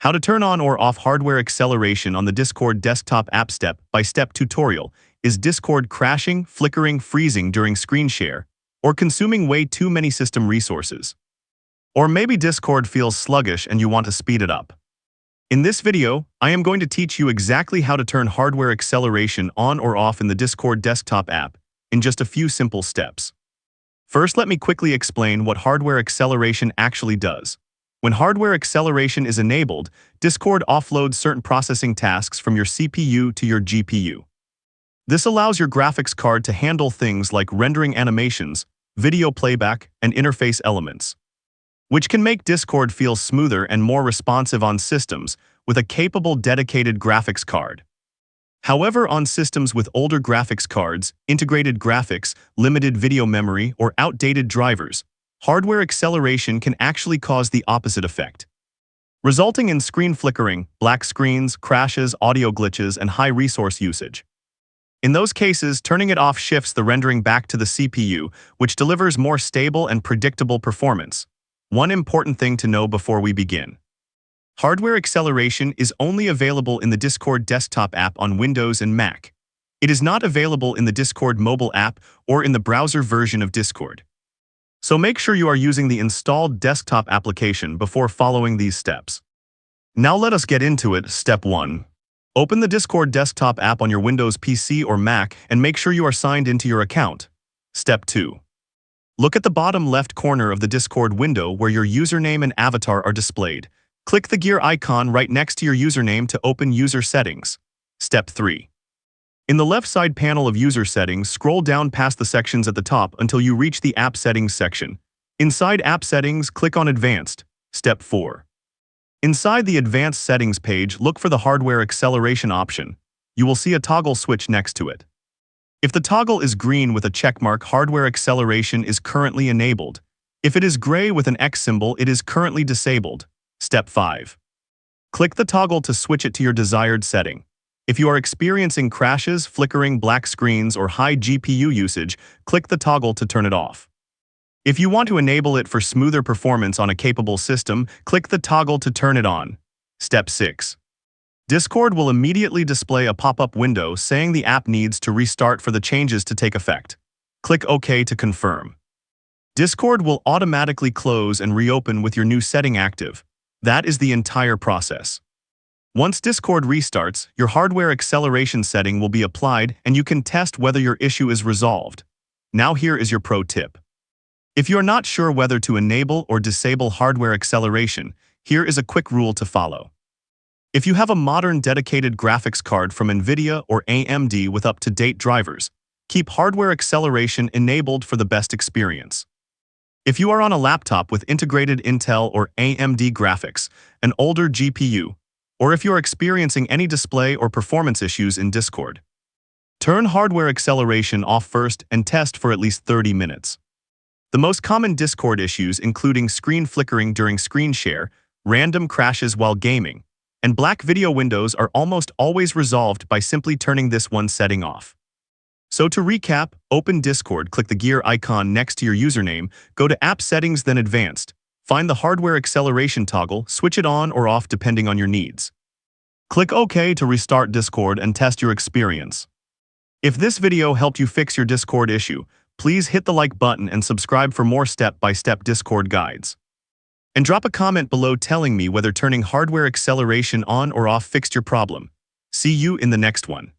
How to turn on or off hardware acceleration on the Discord desktop app. Step-by-step tutorial. Is Discord crashing, flickering, freezing during screen share, or consuming way too many system resources? Or maybe Discord feels sluggish and you want to speed it up. In this video, I am going to teach you exactly how to turn hardware acceleration on or off in the Discord desktop app in just a few simple steps. First, let me quickly explain what hardware acceleration actually does. When hardware acceleration is enabled, Discord offloads certain processing tasks from your CPU to your GPU. This allows your graphics card to handle things like rendering animations, video playback, and interface elements, which can make Discord feel smoother and more responsive on systems with a capable dedicated graphics card. However, on systems with older graphics cards, integrated graphics, limited video memory, or outdated drivers, hardware acceleration can actually cause the opposite effect, resulting in screen flickering, black screens, crashes, audio glitches, and high resource usage. In those cases, turning it off shifts the rendering back to the CPU, which delivers more stable and predictable performance. One important thing to know before we begin. Hardware acceleration is only available in the Discord desktop app on Windows and Mac. It is not available in the Discord mobile app or in the browser version of Discord. So make sure you are using the installed desktop application before following these steps. Now let us get into it. Step 1. Open the Discord desktop app on your Windows PC or Mac and make sure you are signed into your account. Step 2. Look at the bottom left corner of the Discord window where your username and avatar are displayed. Click the gear icon right next to your username to open user settings. Step 3. In the left side panel of user settings, scroll down past the sections at the top until you reach the app settings section. Inside app settings, click on advanced. Step 4. Inside the advanced settings page, look for the hardware acceleration option. You will see a toggle switch next to it. If the toggle is green with a checkmark, hardware acceleration is currently enabled. If it is gray with an X symbol, it is currently disabled. Step 5. Click the toggle to switch it to your desired setting. If you are experiencing crashes, flickering, black screens, or high GPU usage, click the toggle to turn it off. If you want to enable it for smoother performance on a capable system, click the toggle to turn it on. Step 6. Discord will immediately display a pop-up window saying the app needs to restart for the changes to take effect. Click OK to confirm. Discord will automatically close and reopen with your new setting active. That is the entire process. Once Discord restarts, your hardware acceleration setting will be applied and you can test whether your issue is resolved. Now here is your pro tip. If you are not sure whether to enable or disable hardware acceleration, here is a quick rule to follow. If you have a modern dedicated graphics card from NVIDIA or AMD with up-to-date drivers, keep hardware acceleration enabled for the best experience. If you are on a laptop with integrated Intel or AMD graphics, an older GPU, or if you are experiencing any display or performance issues in Discord, turn hardware acceleration off first and test for at least 30 minutes. The most common Discord issues including screen flickering during screen share, random crashes while gaming, and black video windows are almost always resolved by simply turning this one setting off. So to recap, open Discord, click the gear icon next to your username, go to App Settings, then Advanced. Find the hardware acceleration toggle, switch it on or off depending on your needs. Click OK to restart Discord and test your experience. If this video helped you fix your Discord issue, please hit the like button and subscribe for more step-by-step Discord guides. And drop a comment below telling me whether turning hardware acceleration on or off fixed your problem. See you in the next one.